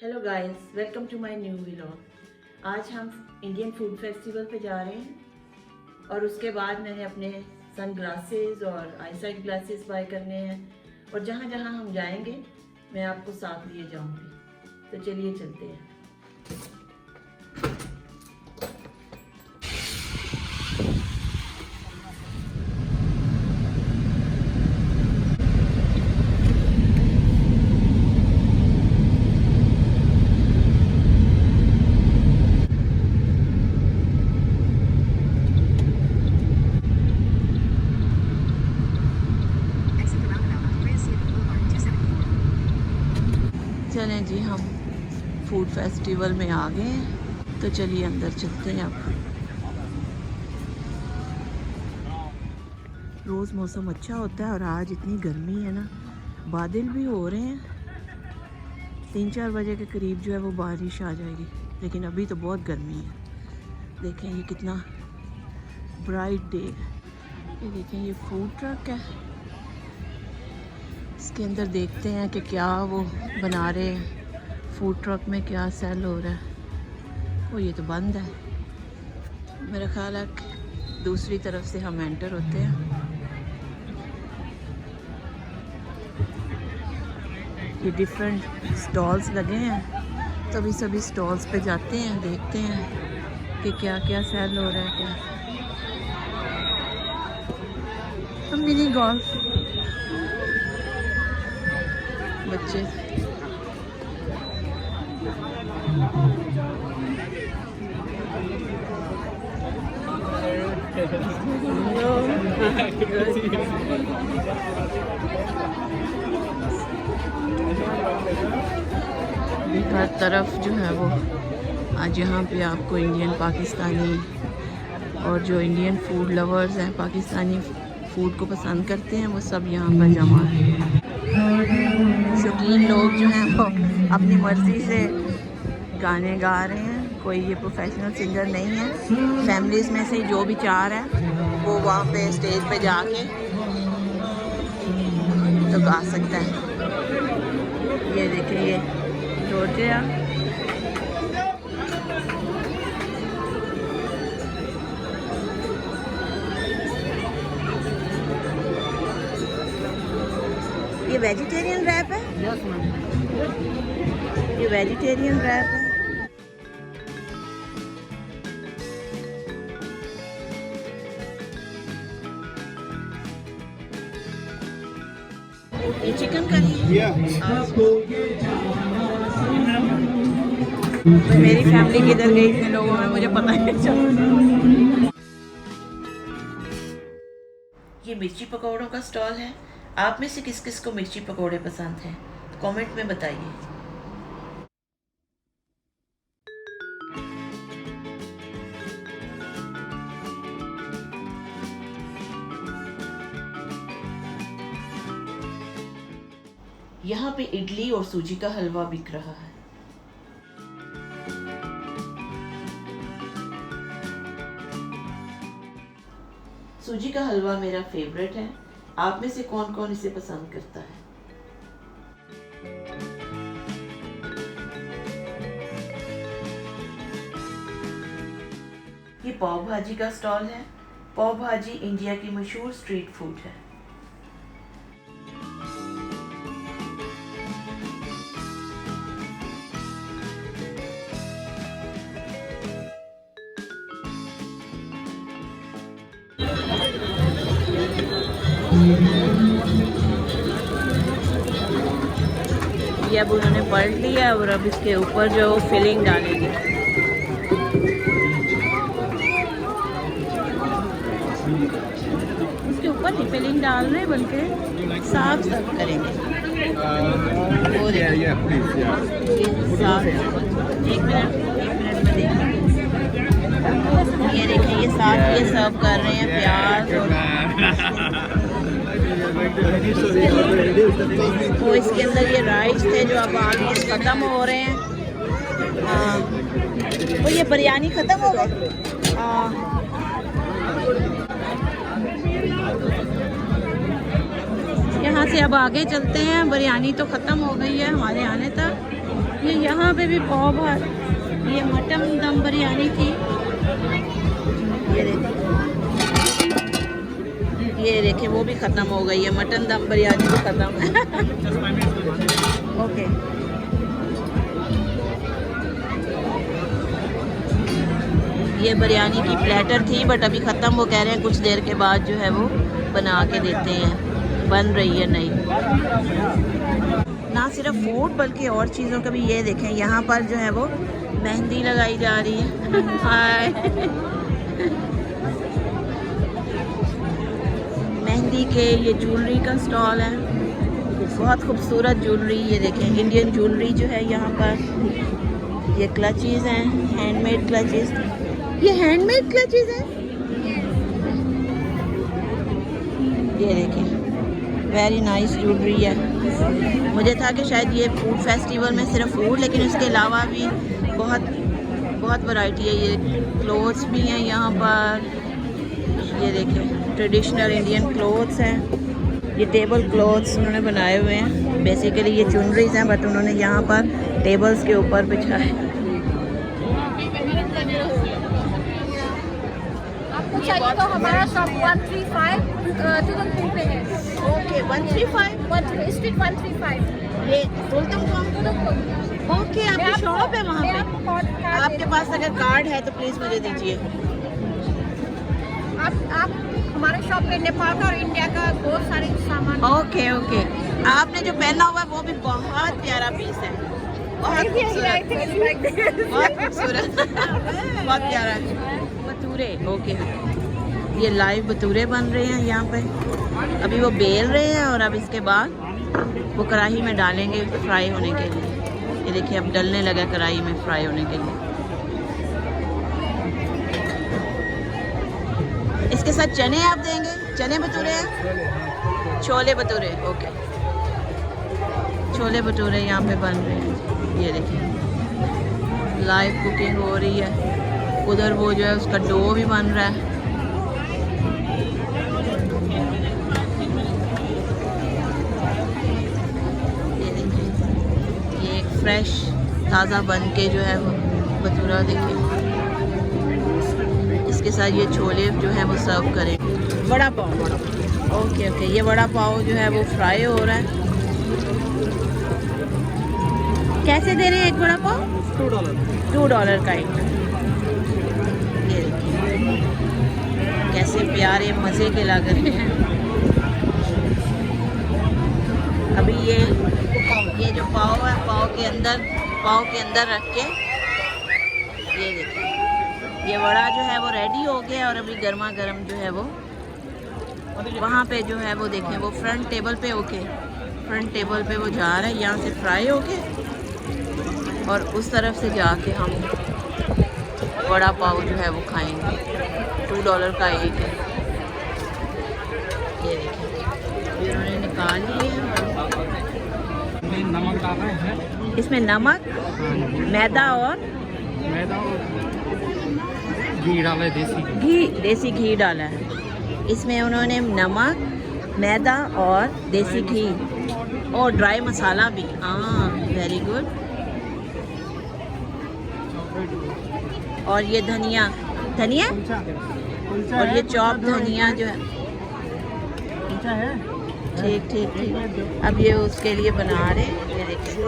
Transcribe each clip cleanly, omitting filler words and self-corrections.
Hello guys, welcome to my new vlog. आज हम Indian food festival पे जा रहे हैं और उसके बाद मैंने अपने सन ग्लासेस और आईसाइट ग्लासेस बाय करने हैं और जहाँ जहाँ हम जाएंगे मैं आपको साथ लिए जाऊंगी। तो चलिए चलते हैं। चलें जी, हम फूड फेस्टिवल में आ गए हैं, तो चलिए अंदर चलते हैं। अब रोज़ मौसम अच्छा होता है और आज इतनी गर्मी है ना, बादल भी हो रहे हैं। 3-4 बजे के करीब जो है वो बारिश आ जाएगी, लेकिन अभी तो बहुत गर्मी है। देखें ये कितना ब्राइट डे है। ये देखें, ये फूड ट्रक है, इसके अंदर देखते हैं कि क्या वो बना रहे हैं। फूड ट्रक में क्या सेल हो रहा है। वो ये तो बंद है। मेरा ख्याल है कि दूसरी तरफ से हम एंटर होते हैं। ये डिफरेंट स्टॉल्स लगे हैं, तो अभी सभी स्टॉल्स पे जाते हैं, देखते हैं कि क्या क्या सेल हो रहा है। क्या हम मिनी गोल्फ बच्चे हर तरफ जो है वो आज यहाँ पे आपको इंडियन, पाकिस्तानी और जो इंडियन फूड लवर्स हैं, पाकिस्तानी फूड को पसंद करते हैं, वो सब यहाँ पर जमा है। शौकीन लोग जो हैं वो अपनी मर्ज़ी से गाने गा रहे हैं। कोई ये प्रोफेशनल सिंगर नहीं है। फैमिलीज़ में से जो भी चार है वो वहाँ पे स्टेज पे जाके तो गा सकता है। ये देखिए, ये जॉर्जिया ये वेजिटेरियन रैप है। Yes ma'am. ये वेजिटेरियन रैप है। ये चिकन करी है। मेरी फैमिली किधर गई इतने लोगों में मुझे पता नहीं चला। ये मिर्ची पकौड़ों का स्टॉल है। आप में से किस किस को मिर्ची पकौड़े पसंद हैं, कमेंट में बताइए। यहाँ पे इडली और सूजी का हलवा बिक रहा है। सूजी का हलवा मेरा फेवरेट है। आप में से कौन कौन इसे पसंद करता है? ये पाव भाजी का स्टॉल है। पाव भाजी इंडिया की मशहूर स्ट्रीट फूड है। ये अब उन्होंने पलट लिया और अब इसके ऊपर जो फिलिंग डालेंगे। इसके ऊपर ही फिलिंग डाल रहे हैं, बल्कि साफ सर्व करेंगे। साफ, एक मिनट में देखेंगे। ये देखें, ये साथ ये सर्व कर रहे हैं प्याज और वो इसके अंदर ये राइस थे जो अब आगे ख़त्म हो रहे हैं। वो ये बिरयानी ख़त्म हो गई। यहाँ से अब आगे चलते हैं। बिरयानी तो ख़त्म हो गई है हमारे आने तक। ये यहाँ पे भी पाव भात, ये मटन दम बिरयानी थी। ये देखें वो भी ख़त्म हो गई है, मटन दम बिरयानी भी ख़त्म है। ओके ये बिरयानी की प्लेटर थी बट अभी ख़त्म। वो कह रहे हैं कुछ देर के बाद जो है वो बना के देते हैं, बन रही है नई। ना सिर्फ फूड बल्कि और चीज़ों का भी। ये देखें यहाँ पर जो है वो मेहंदी लगाई जा रही है। हाय मेहंदी के ये ज्वेलरी का स्टॉल है, बहुत खूबसूरत ज्वेलरी। ये देखें इंडियन ज्वेलरी जो है यहाँ पर। ये क्लचेस हैं, हैंडमेड क्लचेस। ये हैंडमेड क्लचेस हैं। ये देखें वेरी नाइस ज्वेलरी है। मुझे था कि शायद ये फूड फेस्टिवल में सिर्फ फूड, लेकिन उसके अलावा भी बहुत वैरायटी है। ये क्लोथ्स भी हैं यहाँ पर। ये देखें ट्रेडिशनल इंडियन क्लोथ्स हैं। ये टेबल क्लोथ्स उन्होंने बनाए हुए हैं। बेसिकली ये चुनरीज हैं बट उन्होंने यहाँ पर टेबल्स के ऊपर बिछाए। आपको चाहिए तो हमारा शॉप 135 तुगनपुर पे है। ओके 135 स्ट्रीट 135 ये ओके आपकी शॉप है वहाँ पे। आपके पास अगर कार्ड है तो प्लीज़ मुझे दीजिए। आप हमारे शॉप में नेपाल का और इंडिया का बहुत सारे सामान। ओके ओके आपने जो पहना हुआ है वो भी बहुत प्यारा पीस है, बहुत खूबसूरत, बहुत खूबसूरत। बहुत प्यारा है। बतूरे ओके ये लाइव बतूरे बन रहे हैं यहाँ पे। अभी वो बेल रहे हैं और अब इसके बाद वो कढ़ाई में डालेंगे फ्राई होने के लिए। ये देखिए अब डलने लगा कढ़ाई में फ्राई होने के लिए। इसके साथ चने आप देंगे? चने भटूरे हैं, छोले भटूरे। ओके छोले भटूरे यहाँ पे बन रहे हैं। ये देखिए लाइव कुकिंग हो रही है। उधर वो जो है उसका डो भी बन रहा है। ये देखिए ये एक फ्रेश ताज़ा बन के जो है वो भटूरा देखिए। इसके साथ ये छोले जो है वो सर्व करें। वड़ा पाव ओके ओके ये वड़ा पाव जो है वो फ्राई हो रहा है। कैसे दे रहे हैं एक वड़ा पाव? $2 का एक। ये देखिए कैसे प्यारे मज़े के लग रहे हैं। अभी ये जो पाव है पाव के अंदर रख के ये देखिए ये वड़ा जो है वो रेडी हो गया और अभी गर्मा गर्म जो है वो वहाँ पे जो है वो देखें वो फ्रंट टेबल पे फ्रंट टेबल पे वो जा रहा है। यहाँ से फ्राई होके और उस तरफ से जाके हम वड़ा पाव जो है वो खाएंगे। $2 का एक है। ये देखिए उन्होंने निकाल लिए हैं। नमक डाल रहे हैं इसमें, नमक मैदा और घी डाला है, देसी घी डाला है इसमें उन्होंने। नमक मैदा और देसी घी और ड्राई मसाला भी। हाँ वेरी गुड। और ये धनिया और ये चॉप धनिया जो है। ठीक अब ये उसके लिए बना रहे हैं। ये देखिए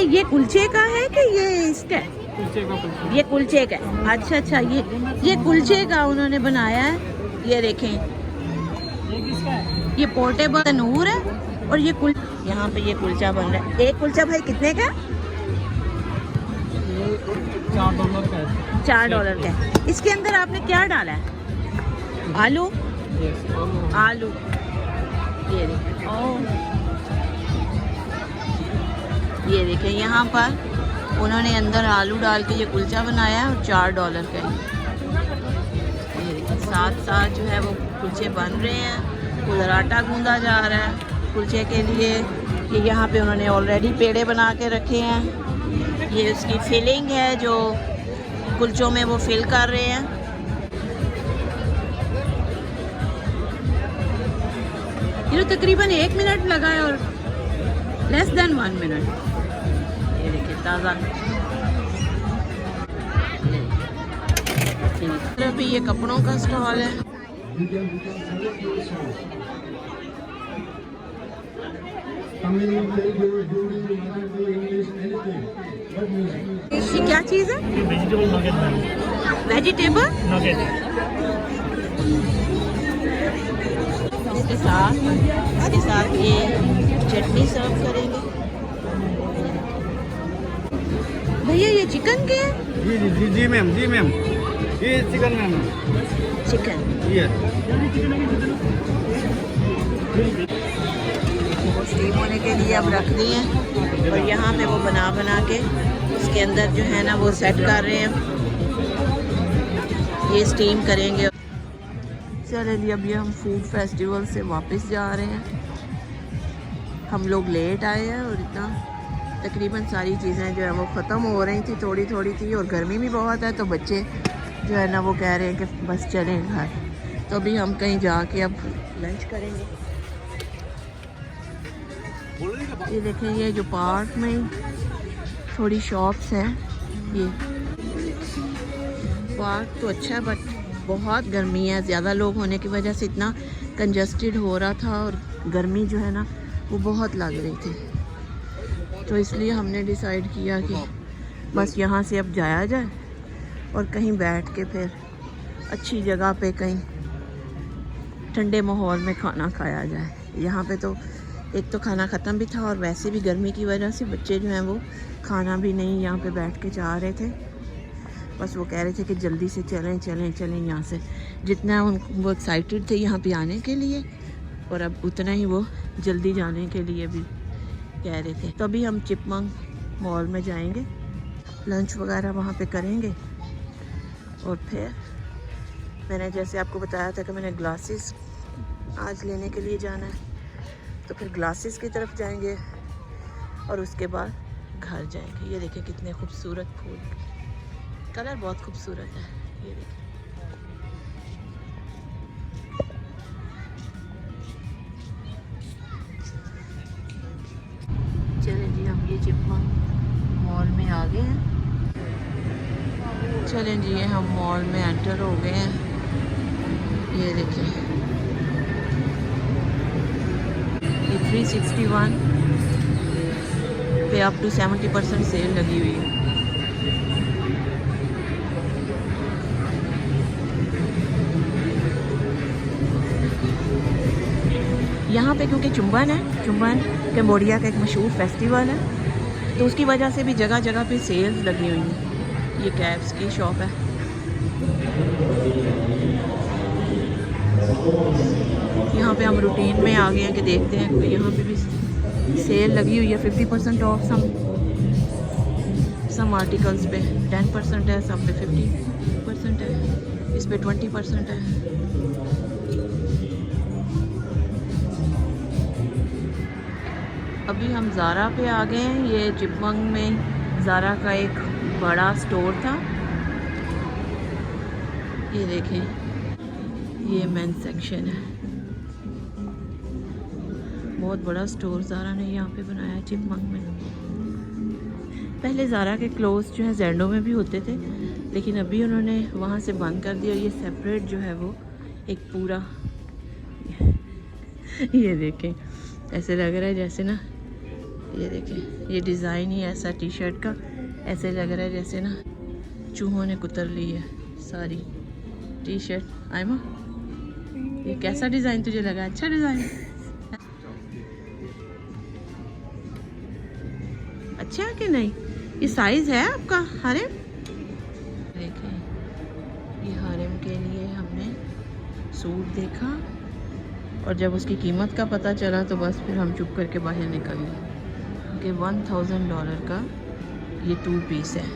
ये कुलचे का है कि ये इसका है? ये कुलचे का है। अच्छा ये कुलचे का उन्होंने बनाया है। ये देखें ये पोर्टेबल तंदूर है और ये यहाँ पे ये कुलचा बन रहा है। एक कुलचा भाई कितने का? $4 का है। इसके अंदर आपने क्या डाला है? आलू ये देखें ये देखें यहाँ पर उन्होंने अंदर आलू डाल के ये कुलचा बनाया है और $4 का है। ये देखिए साथ जो है वो कुलचे बन रहे हैं। उधर आटा गूंदा जा रहा है कुलचे के लिए। ये यहाँ पे उन्होंने ऑलरेडी पेड़े बना के रखे हैं। ये उसकी फिलिंग है जो कुलचों में वो फिल कर रहे हैं। ये तो तकरीबन 1 मिनट लगा है और लेस देन 1 मिनट। ये देखिए ताज़ा। इधर भी ये कपड़ों का स्टॉल है। ये क्या चीज़ है? Vegetable nugget. Vegetable nugget. इसके साथ ये चटनी सर्व करेंगे। भैया ये चिकन के है? जी जी जी जी मैम, जी मैम, ये चिकन मैम। चिकन ये वो स्टीम होने के लिए अब रख दिए हैं और यहाँ पे वो बना के इसके अंदर जो है ना वो सेट कर रहे हैं। ये स्टीम करेंगे। चले जी अभी हम फूड फेस्टिवल से वापस जा रहे हैं। हम लोग लेट आए हैं और इतना तकरीबन सारी चीज़ें जो है वो ख़त्म हो रही थी, थोड़ी थोड़ी थी, और गर्मी भी बहुत है, तो बच्चे जो है ना वो कह रहे हैं कि बस चलें घर। तो अभी हम कहीं जाके अब लंच करेंगे। ये देखें, ये जो पार्क में थोड़ी शॉप्स हैं, ये पार्क तो अच्छा है बट बहुत गर्मी है। ज़्यादा लोग होने की वजह से इतना कंजस्टेड हो रहा था और गर्मी जो है ना वो बहुत लग रही थी, तो इसलिए हमने डिसाइड किया कि बस यहाँ से अब जाया जाए और कहीं बैठ के फिर अच्छी जगह पे कहीं ठंडे माहौल में खाना खाया जाए। यहाँ पे तो एक तो खाना ख़त्म भी था और वैसे भी गर्मी की वजह से बच्चे जो हैं वो खाना भी नहीं यहाँ पे बैठ के चाह रहे थे। बस वो कह रहे थे कि जल्दी से चलें चलें चलें यहाँ से। जितना वो एक्साइटेड थे यहाँ पे आने के लिए और अब उतना ही वो जल्दी जाने के लिए भी कह रहे थे। तो अभी हम चिपमंक मॉल में जाएंगे, लंच वगैरह वहाँ पे करेंगे और फिर मैंने जैसे आपको बताया था कि मैंने ग्लासेस आज लेने के लिए जाना है, तो फिर ग्लासेस की तरफ जाएंगे और उसके बाद घर जाएंगे। ये देखिए कितने खूबसूरत फूल, कलर बहुत खूबसूरत है। ये देखिए चलें जी हम ये चिपमंक मॉल में आ गए हैं। चलें जी हम मॉल में एंटर हो गए हैं। ये देखिए ये 361 पे अप टू 70% सेल लगी हुई है। यहाँ पे क्योंकि चुंबन है, चुंबन कंबोडिया का एक मशहूर फेस्टिवल है, तो उसकी वजह से भी जगह जगह पे सेल्स लगी हुई हैं। ये कैब्स की शॉप है। यहाँ पे हम रूटीन में आ गए हैं कि देखते हैं, तो यहाँ पे भी सेल लगी हुई है। 50% ऑफ सम आर्टिकल्स पे 10% है, सब पे 50% है, इस पे 20% है। अभी हम ज़ारा पे आ गए हैं। ये चिपमंक में ज़ारा का एक बड़ा स्टोर था। ये देखें, ये मेन सेक्शन है, बहुत बड़ा स्टोर ज़ारा ने यहाँ पे बनाया है चिपमंक में। पहले ज़ारा के क्लोथ्स जो है ज़ेंडो में भी होते थे, लेकिन अभी उन्होंने वहाँ से बंद कर दिया। ये सेपरेट जो है वो एक पूरा ये देखें, ऐसे लग रहा है जैसे ना, ये देखें ये डिज़ाइन ही ऐसा टी शर्ट का, ऐसे लग रहा है जैसे ना चूहों ने कुतर ली है सारी टी शर्ट। आयमा ये कैसा डिज़ाइन तुझे लगा? अच्छा डिज़ाइन, अच्छा है कि नहीं? ये साइज़ है आपका हारिम? देखें ये हारिम के लिए हमने सूट देखा और जब उसकी कीमत का पता चला तो बस फिर हम चुप करके बाहर निकल गए कि $1000 का ये 2 पीस है।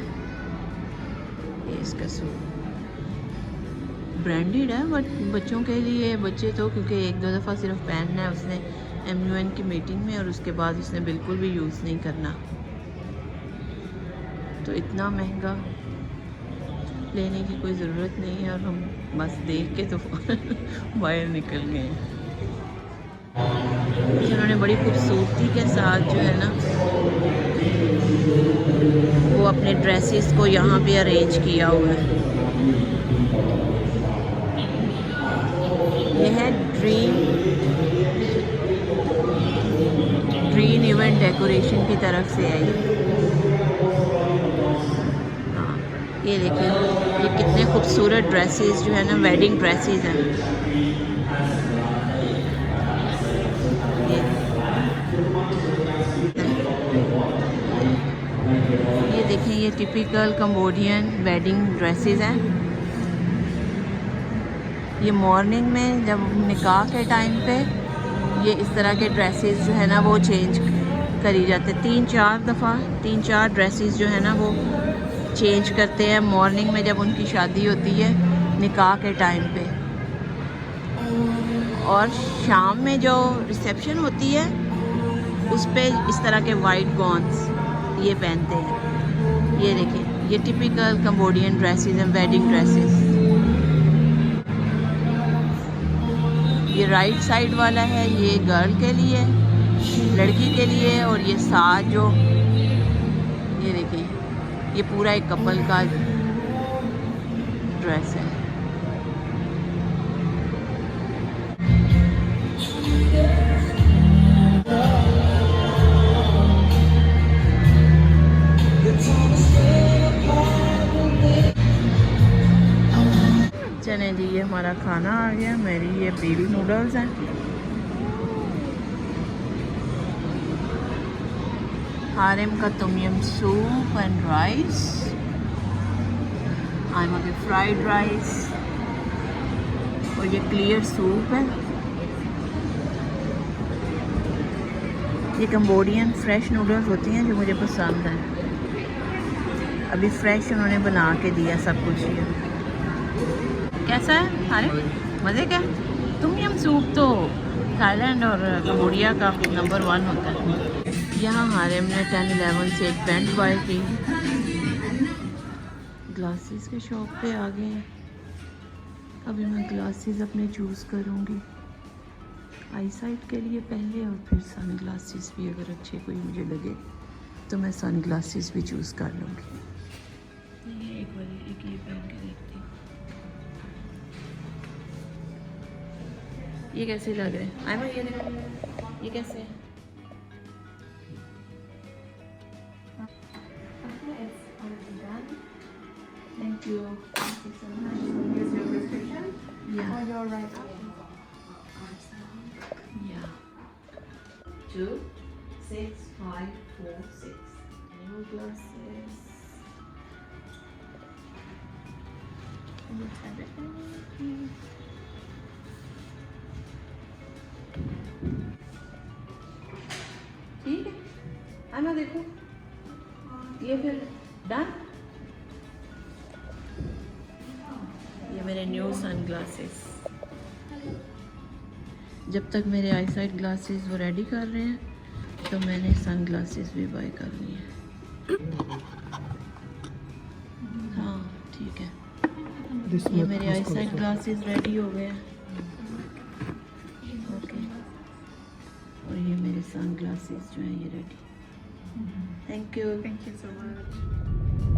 ये इसका सूट ब्रांडेड है बट बच्चों के लिए, बच्चे तो क्योंकि 1-2 दफ़ा सिर्फ पहनना है उसने MUN की मीटिंग में और उसके बाद उसने बिल्कुल भी यूज़ नहीं करना, तो इतना महंगा लेने की कोई ज़रूरत नहीं है और हम बस देख के तो बाहर निकल गए। जिन्होंने बड़ी खूबसूरती के साथ जो है ना वो अपने ड्रेसेस को यहाँ पे अरेंज किया हुआ है। ये है ड्रीम इवेंट डेकोरेशन की तरफ से है ये। हाँ, ये देखिए ये कितने खूबसूरत ड्रेसेस जो है ना वेडिंग ड्रेसेस हैं। ये देखें ये टिपिकल कंबोडियन वेडिंग ड्रेसेस हैं। ये मॉर्निंग में जब निकाह के टाइम पे ये इस तरह के ड्रेसेस जो है ना वो चेंज करी जाते हैं। 3-4 ड्रेसेस जो है ना वो चेंज करते हैं मॉर्निंग में जब उनकी शादी होती है निकाह के टाइम पे। और शाम में जो रिसेप्शन होती है उस पे इस तरह के वाइट गॉन्स ये पहनते हैं। ये देखिए ये टिपिकल कंबोडियन ड्रेसेस हैं, वेडिंग ड्रेसेस। ये राइट साइड वाला है ये गर्ल के लिए, लड़की के लिए, और ये साथ जो ये देखिए ये पूरा एक कपल का ड्रेस है। चलें जी ये हमारा खाना आ गया। मेरी ये बेबी नूडल्स हैं। हारिम का तुमियम सूप एंड राइस, आयमा के फ्राइड राइस, और ये क्लियर सूप है। ये कंबोडियन फ्रेश नूडल्स होती हैं जो मुझे पसंद हैं। अभी फ्रेश उन्होंने बना के दिया सब कुछ। ये कैसा है अरे मज़े का? तुमियम सूप तो थाईलैंड और कंबोडिया का नंबर 1 होता है। यहाँ हारिम ने 10-11 से एक पेंट बाय की। ग्लासेस के शॉप पे आ गए हैं। अभी मैं ग्लासेस अपने चूज़ करूँगी आई साइट के लिए पहले, और फिर सन ग्लासेस भी अगर अच्छे कोई मुझे लगे तो मैं सन ग्लासेस भी चूज़ कर लूँगी। एक ये पहन के देखती हूँ ये कैसे लग रहे हैं। आयमा ये देखो ये कैसे है? Thank you. Thank you so much. Here's your prescription. Yeah. Or your right Yeah. 2, 6, 5, 4, 6. New glasses. ठीक है आना देखो ये फिर डन। ये मेरे न्यू सन ग्लासेस। जब तक मेरे आई साइट ग्लासेस वो रेडी कर रहे हैं तो मैंने सन ग्लासेस भी बाय कर लिए हैं। हाँ ठीक है ये मेरे आई साइट ग्लासेस रेडी हो गए हैं। ओके और ये मेरे सन ग्लासेस जो हैं ये ready. Thank you so much.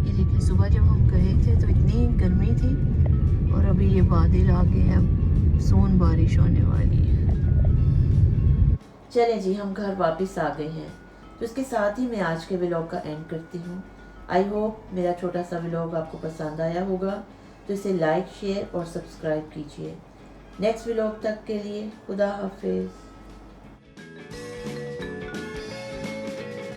ये देखिए सुबह जब हम गए थे तो इतनी गर्मी थी और अभी ये बादल आ गए हैं, अब सोन बारिश होने वाली है। चलें जी हम घर वापस आ गए हैं, तो इसके साथ ही मैं आज के व्लॉग का एंड करती हूँ। आई होप मेरा छोटा सा व्लॉग आपको पसंद आया होगा, तो इसे लाइक शेयर और सब्सक्राइब कीजिए। नेक्स्ट व्लॉग तक के लिए खुदा हाफिज़।